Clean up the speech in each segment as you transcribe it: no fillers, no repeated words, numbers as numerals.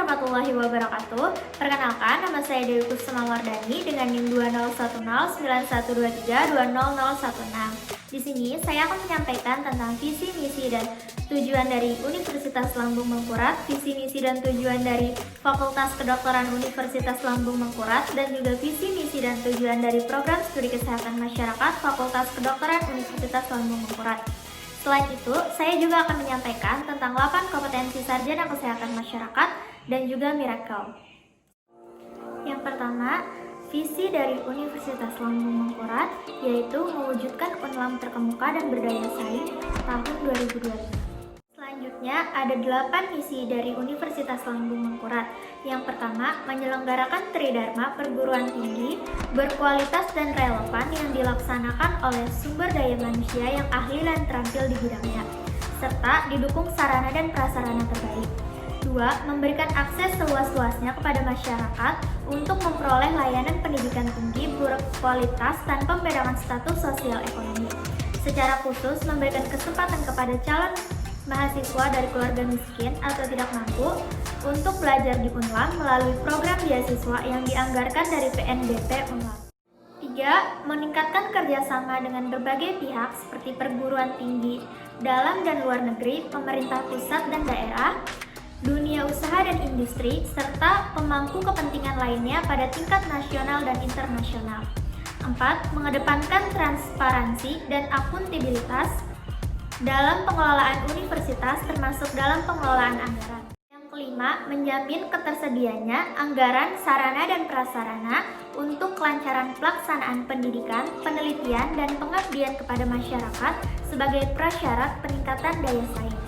warahmatullahi wabarakatuh. Perkenalkan, nama saya Dewi Kusuma Wardani dengan NIM 20109123200016. Di sini saya akan menyampaikan tentang visi, misi, dan tujuan dari Universitas Lambung Mangkurat, visi, misi, dan tujuan dari Fakultas Kedokteran Universitas Lambung Mangkurat, dan juga visi, misi, dan tujuan dari Program Studi Kesehatan Masyarakat Fakultas Kedokteran Universitas Lambung Mangkurat. Selain itu, saya juga akan menyampaikan tentang 8 kompetensi sarjana kesehatan masyarakat dan juga Miracle. Yang pertama, visi dari Universitas Lambung Mangkurat yaitu mewujudkan Unlam terkemuka dan berdaya saing tahun 2025. Selanjutnya, ada 8 misi dari Universitas Lambung Mangkurat. Yang pertama, menyelenggarakan Tridharma perguruan tinggi berkualitas dan relevan yang dilaksanakan oleh sumber daya manusia yang ahli dan terampil di bidangnya, serta didukung sarana dan prasarana terbaik. 2. Memberikan akses seluas-luasnya kepada masyarakat untuk memperoleh layanan pendidikan tinggi berkualitas tanpa membedakan status sosial ekonomi. Secara khusus, memberikan kesempatan kepada calon mahasiswa dari keluarga miskin atau tidak mampu untuk belajar di Unlam melalui program beasiswa yang dianggarkan dari PNBP Unlam. 3. Meningkatkan kerjasama dengan berbagai pihak seperti perguruan tinggi dalam dan luar negeri, pemerintah pusat dan daerah, dunia usaha dan industri, serta pemangku kepentingan lainnya pada tingkat nasional dan internasional. 4. Mengedepankan transparansi dan akuntabilitas dalam pengelolaan universitas termasuk dalam pengelolaan anggaran. Yang kelima, menjamin ketersediaannya anggaran, sarana, dan prasarana untuk kelancaran pelaksanaan pendidikan, penelitian, dan pengabdian kepada masyarakat sebagai prasyarat peningkatan daya saing.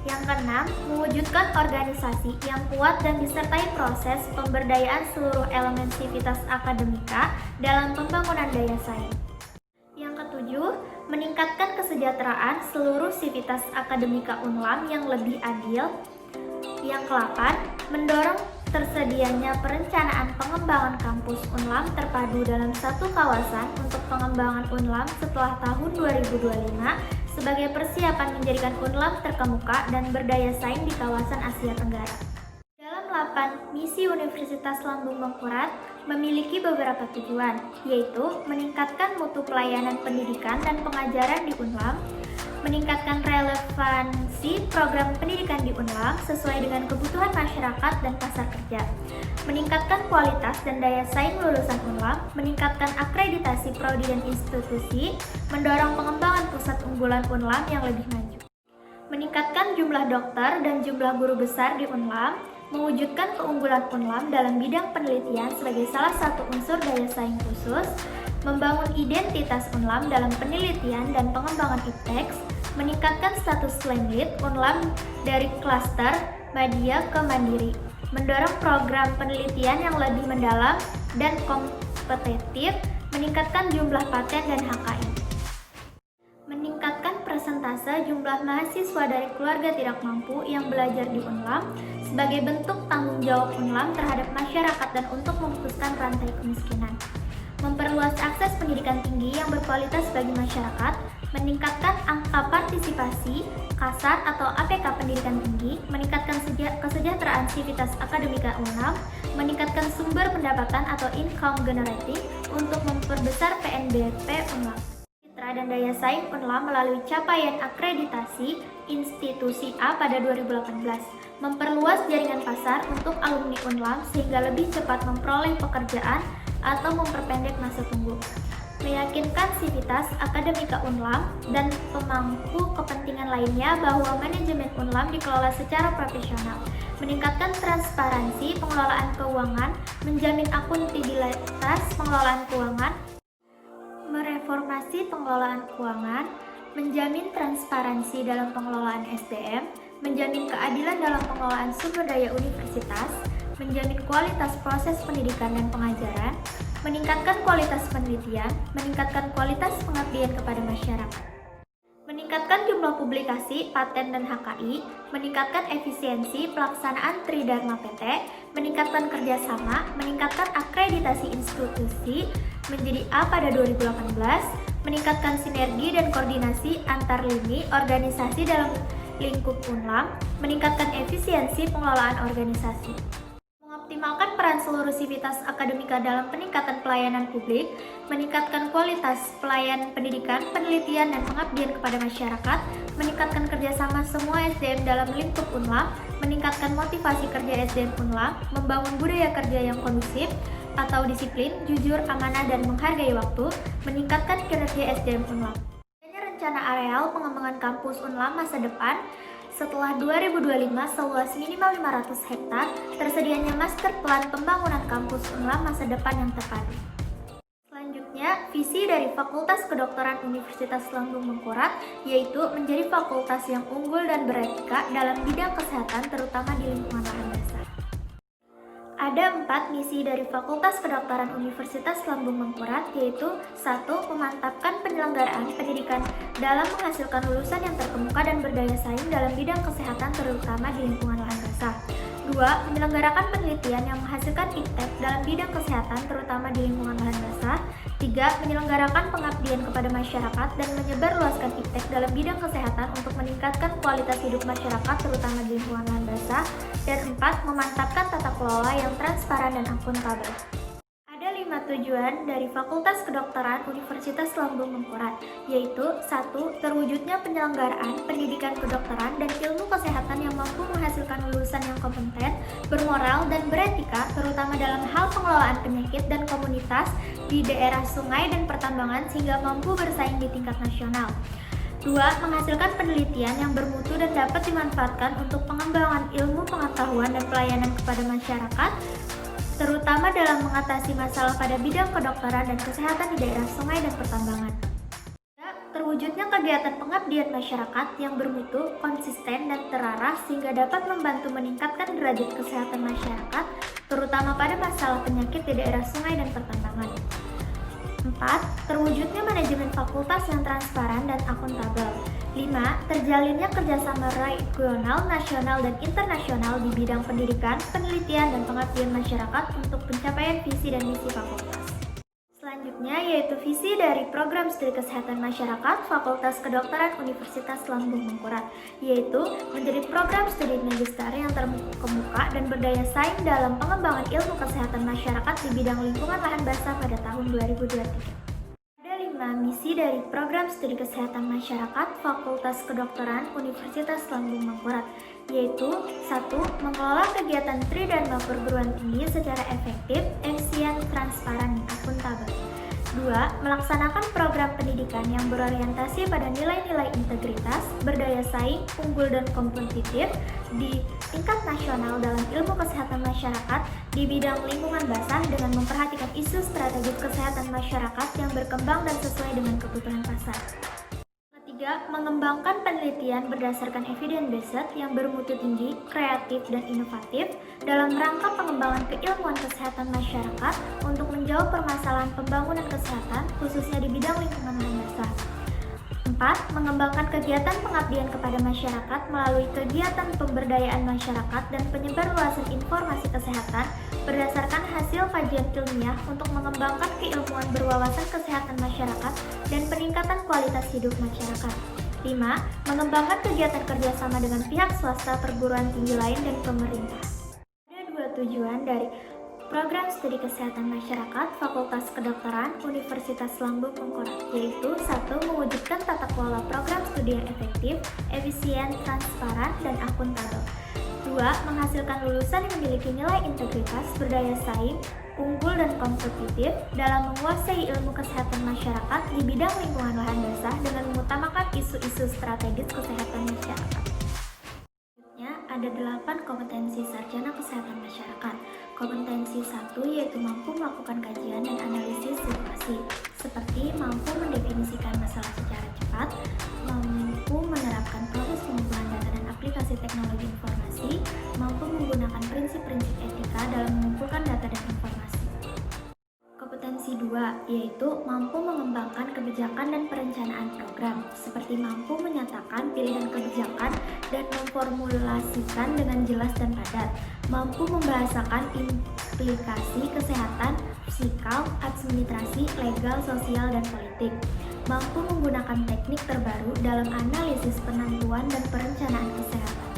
Yang keenam, mewujudkan organisasi yang kuat dan disertai proses pemberdayaan seluruh elemen sivitas akademika dalam pembangunan daya saing. Yang ketujuh, meningkatkan kesejahteraan seluruh sivitas akademika Unlam yang lebih adil. Yang ke-8, mendorong tersedianya perencanaan pengembangan kampus Unlam terpadu dalam satu kawasan untuk pengembangan Unlam setelah tahun 2025 sebagai persiapan menjadikan Unlam terkemuka dan berdaya saing di kawasan Asia Tenggara. Dalam 8 misi Universitas Lambung Mangkurat memiliki beberapa tujuan, yaitu meningkatkan mutu pelayanan pendidikan dan pengajaran di Unlam, meningkatkan relevansi program pendidikan di Unlam sesuai dengan kebutuhan masyarakat dan pasar kerja, meningkatkan kualitas dan daya saing lulusan Unlam, meningkatkan akreditasi prodi dan institusi, mendorong pengembangan pusat unggulan Unlam yang lebih maju, meningkatkan jumlah dokter dan jumlah guru besar di Unlam, mewujudkan keunggulan Unlam dalam bidang penelitian sebagai salah satu unsur daya saing khusus, membangun identitas Unlam dalam penelitian dan pengembangan iptek, meningkatkan status Lemlit Unlam dari klaster media ke mandiri, mendorong program penelitian yang lebih mendalam dan kompetitif, meningkatkan jumlah paten dan HKI, meningkatkan persentase jumlah mahasiswa dari keluarga tidak mampu yang belajar di Unlam sebagai bentuk tanggung jawab Unlam terhadap masyarakat dan untuk memutuskan rantai kemiskinan, memperluas akses pendidikan tinggi yang berkualitas bagi masyarakat, meningkatkan angka partisipasi kasar atau APK pendidikan tinggi, meningkatkan kesejahteraan sivitas akademika Unlam, meningkatkan sumber pendapatan atau income generating untuk memperbesar PNBP Unlam dan daya saing Unlam melalui capaian akreditasi institusi A pada 2018, memperluas jaringan pasar untuk alumni Unlam sehingga lebih cepat memperoleh pekerjaan atau memperpendek masa tunggu, meyakinkan sivitas akademika Unlam dan pemangku kepentingan lainnya bahwa manajemen Unlam dikelola secara profesional, meningkatkan transparansi pengelolaan keuangan, menjamin akuntabilitas pengelolaan keuangan, mereformasi pengelolaan keuangan, menjamin transparansi dalam pengelolaan SDM, menjamin keadilan dalam pengelolaan sumber daya universitas, menjamin kualitas proses pendidikan dan pengajaran, meningkatkan kualitas penelitian, meningkatkan kualitas pengabdian kepada masyarakat, meningkatkan jumlah publikasi, paten dan HKI, meningkatkan efisiensi pelaksanaan Tridharma PT, meningkatkan kerjasama, meningkatkan akreditasi institusi menjadi A pada 2018, meningkatkan sinergi dan koordinasi antar lini organisasi dalam lingkup Unlam, meningkatkan efisiensi pengelolaan organisasi, mengoptimalkan peran seluruh sivitas akademika dalam peningkatan pelayanan publik, meningkatkan kualitas pelayanan pendidikan, penelitian, dan pengabdian kepada masyarakat, meningkatkan kerjasama semua SDM dalam lingkup Unlam, meningkatkan motivasi kerja SDM Unlam, membangun budaya kerja yang kondusif atau disiplin, jujur, amanah, dan menghargai waktu, meningkatkan kinerja SDM Unlam. Rencana areal pengembangan kampus Unlam masa depan setelah 2025 seluas minimal 500 hektar, tersedianya master plan pembangunan kampus Unlam masa depan yang tepat. Selanjutnya, visi dari Fakultas Kedokteran Universitas Lambung Mangkurat yaitu menjadi fakultas yang unggul dan beretika dalam bidang kesehatan terutama di lingkungan lahan basah. Ada 4 misi dari Fakultas Kedokteran Universitas Lambung Mangkurat, yaitu 1. Memantapkan penyelenggaraan pendidikan dalam menghasilkan lulusan yang terkemuka dan berdaya saing dalam bidang kesehatan terutama di lingkungan lahan basah. 2. Menyelenggarakan penelitian yang menghasilkan iptek dalam bidang kesehatan terutama di lingkungan lahan basah. 3. Menyelenggarakan pengabdian kepada masyarakat dan menyebarluaskan iptek dalam bidang kesehatan untuk meningkatkan kualitas hidup masyarakat terutama di lingkungan lahan basah. Dan 4. Memantapkan tata kelola yang transparan dan akuntabel. Ada 5 tujuan dari Fakultas Kedokteran Universitas Lambung Mangkurat, yaitu 1. Terwujudnya penyelenggaraan pendidikan kedokteran dan ilmu kesehatan yang mampu menghasilkan lulusan yang kompeten, bermoral, dan beretika, terutama dalam hal pengelolaan penyakit dan komunitas di daerah sungai dan pertambangan sehingga mampu bersaing di tingkat nasional. 2. Menghasilkan penelitian yang bermutu dan dapat dimanfaatkan untuk pengembangan ilmu pengetahuan dan pelayanan kepada masyarakat, terutama dalam mengatasi masalah pada bidang kedokteran dan kesehatan di daerah sungai dan pertambangan. 3. Terwujudnya kegiatan pengabdian masyarakat yang bermutu, konsisten, dan terarah sehingga dapat membantu meningkatkan derajat kesehatan masyarakat, terutama pada masalah penyakit di daerah sungai dan pertambangan. 4. Terwujudnya manajemen fakultas yang transparan dan akuntabel. 5. Terjalinnya kerjasama regional, nasional, dan internasional di bidang pendidikan, penelitian, dan pengabdian masyarakat untuk pencapaian visi dan misi fakultas. Selanjutnya yaitu visi dari program studi kesehatan masyarakat Fakultas Kedokteran Universitas Lambung Mangkurat, yaitu menjadi program studi magister yang terkemuka dan berdaya saing dalam pengembangan ilmu kesehatan masyarakat di bidang lingkungan lahan basah pada tahun 2023. Ada 5 misi dari program studi kesehatan masyarakat Fakultas Kedokteran Universitas Lambung Mangkurat, yaitu 1. Mengelola kegiatan Tri Dharma perguruan tinggi secara efektif, efisien, transparan, dan akuntabel. 2. Melaksanakan program pendidikan yang berorientasi pada nilai-nilai integritas, berdaya saing, unggul, dan kompetitif di tingkat nasional dalam ilmu kesehatan masyarakat di bidang lingkungan basah dengan memperhatikan isu strategis kesehatan masyarakat yang berkembang dan sesuai dengan kebutuhan pasar. 3. Mengembangkan penelitian berdasarkan evidence-based yang bermutu tinggi, kreatif, dan inovatif dalam rangka pengembangan keilmuan kesehatan masyarakat untuk menjawab permasalahan pembangunan kesehatan khususnya di bidang lingkungan lahan basah. 4. Mengembangkan kegiatan pengabdian kepada masyarakat melalui kegiatan pemberdayaan masyarakat dan penyebarluasan informasi kesehatan berdasarkan hasil kajian ilmiah untuk mengembangkan keilmuan berwawasan kesehatan masyarakat dan peningkatan kualitas hidup masyarakat. 5. Mengembangkan kegiatan kerjasama dengan pihak swasta, perguruan tinggi lain, dan pemerintah. Ada 2 tujuan dari program studi kesehatan masyarakat Fakultas Kedokteran Universitas Lambung Mangkurat, yaitu 1. Mewujudkan tata kelola program studi yang efektif, efisien, transparan, dan akuntabel. 2. Menghasilkan lulusan yang memiliki nilai integritas, berdaya saing, unggul, dan kompetitif dalam menguasai ilmu kesehatan masyarakat di bidang lingkungan lahan basah dengan mengutamakan isu-isu strategis kesehatan masyarakat. Ada 8 kompetensi sarjana kesehatan masyarakat. Kompetensi 1 yaitu mampu melakukan kajian dan analisis situasi, seperti mampu mendefinisikan masalah secara cepat, mampu menerapkan proses pengumpulan data dan aplikasi teknologi informasi, mampu menggunakan prinsip-prinsip etika dalam mengumpulkan data dan informasi. Kompetensi 2 yaitu mampu mengembangkan kebijakan dan perencanaan program, seperti mampu menyatakan pilihan kebijakan dan memformulasikan dengan jelas dan padat, mampu membahasakan implikasi kesehatan, fisikal, administrasi, legal, sosial, dan politik. mampu menggunakan teknik terbaru dalam analisis penentuan dan perencanaan kesehatan.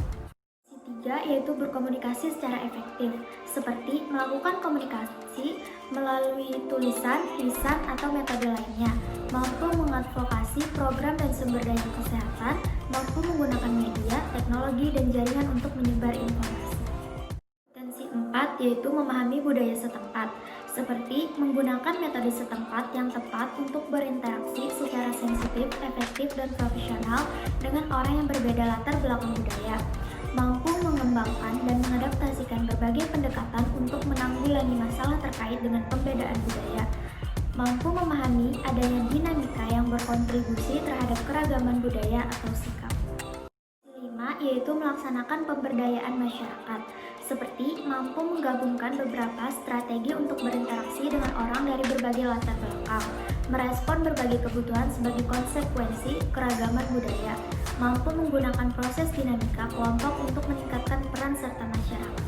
Tiga, yaitu berkomunikasi secara efektif, seperti melakukan komunikasi melalui tulisan, lisan, atau metode lainnya, mampu mengadvokasi program dan sumber daya kesehatan, mampu menggunakan media, teknologi, dan jaringan untuk menyebar informasi. Potensi 4, yaitu memahami budaya setempat, seperti menggunakan metode setempat yang tepat untuk berinteraksi secara sensitif, efektif, dan profesional dengan orang yang berbeda latar belakang budaya, mampu mengembangkan dan mengadaptasikan berbagai pendekatan untuk menanggulangi masalah terkait dengan pembedaan budaya, mampu memahami adanya dinamika yang berkontribusi terhadap keragaman budaya atau sikap. 5, yaitu melaksanakan pemberdayaan masyarakat, seperti mampu menggabungkan beberapa strategi untuk berinteraksi dengan orang dari berbagai latar belakang, merespon berbagai kebutuhan sebagai konsekuensi keragaman budaya, mampu menggunakan proses dinamika kelompok untuk meningkatkan peran serta masyarakat.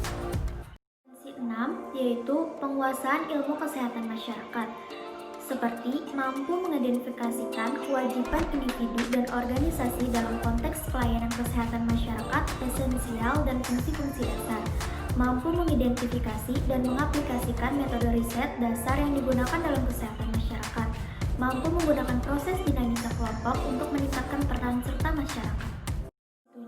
Potensi 6, yaitu penguasaan ilmu kesehatan masyarakat, seperti mampu mengidentifikasikan kewajiban individu dan organisasi dalam konteks pelayanan kesehatan masyarakat esensial dan fungsi-fungsi dasar, mampu mengidentifikasi dan mengaplikasikan metode riset dasar yang digunakan dalam kesehatan masyarakat, mampu menggunakan proses dinamika kelompok untuk meningkatkan peran serta masyarakat.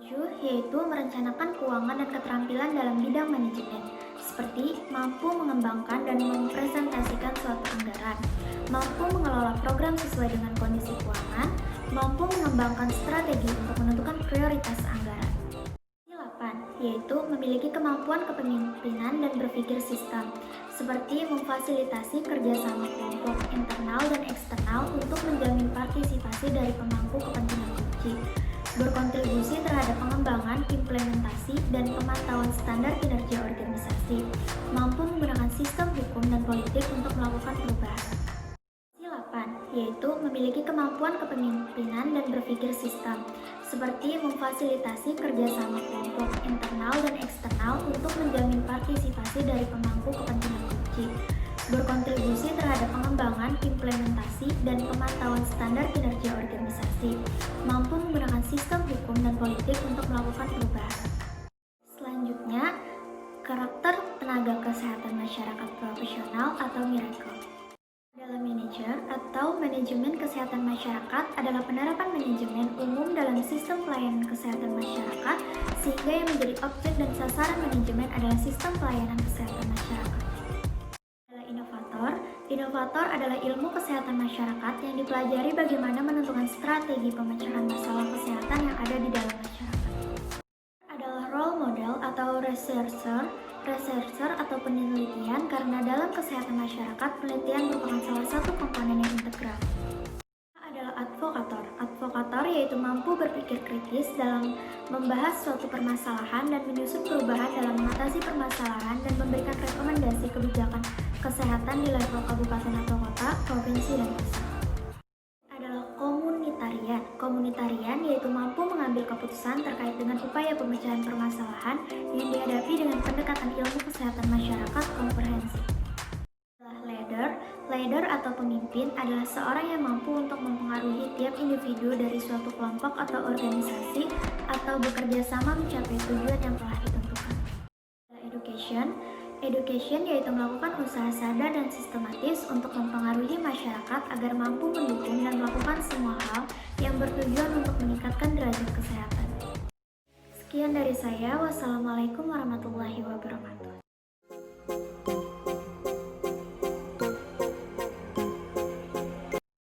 7, yaitu merencanakan keuangan dan keterampilan dalam bidang manajemen, seperti mampu mengembangkan dan mempresentasikan suatu anggaran, mampu mengelola program sesuai dengan kondisi keuangan, mampu mengembangkan strategi untuk menentukan prioritas anggaran. 8, yaitu memiliki kemampuan kepemimpinan dan berpikir sistem, seperti memfasilitasi kerjasama kelompok internal dan eksternal untuk menjamin partisipasi dari pemangku kepentingan kunci, berkontribusi terhadap pengembangan, implementasi, dan pemantauan standar kinerja organisasi, mampu menggunakan sistem hukum dan politik untuk melakukan perubahan. 8, yaitu memiliki kemampuan kepemimpinan dan berpikir sistem, seperti memfasilitasi kerjasama kelompok internal dan eksternal untuk menjamin partisipasi dari pemangku kepentingan kunci, berkontribusi terhadap pengembangan, implementasi, dan pemantauan standar kinerja organisasi, mampu menggunakan sistem hukum dan politik untuk melakukan perubahan. Selanjutnya, karakter tenaga kesehatan masyarakat profesional atau Miracle. Adalah manajer atau manajemen kesehatan masyarakat adalah penerapan manajemen umum dalam sistem pelayanan kesehatan masyarakat, sehingga yang menjadi objek dan sasaran manajemen adalah sistem pelayanan kesehatan masyarakat. Inovator adalah ilmu kesehatan masyarakat yang dipelajari bagaimana menentukan strategi pemecahan masalah kesehatan yang ada di dalam masyarakat. Adalah role model atau researcher atau penelitian, karena dalam kesehatan masyarakat penelitian merupakan salah satu komponen yang integral. Adalah advokator yaitu mampu berpikir kritis dalam membahas suatu permasalahan dan menyusun perubahan dalam mengatasi permasalahan dan memberikan rekomendasi kebijakan kesehatan di level kabupaten atau kota, provinsi, dan pusat. Adalah komunitarian yaitu mampu mengambil keputusan terkait dengan upaya pemecahan permasalahan yang dihadapi dengan pendekatan ilmu kesehatan masyarakat komprehensif. Leader atau pemimpin adalah seorang yang mampu untuk mempengaruhi tiap individu dari suatu kelompok atau organisasi atau bekerja sama mencapai tujuan yang telah ditentukan. Education yaitu melakukan usaha sadar dan sistematis untuk mempengaruhi masyarakat agar mampu mendukung dan melakukan semua hal yang bertujuan untuk meningkatkan derajat kesehatan. Sekian dari saya. Wassalamualaikum warahmatullahi wabarakatuh.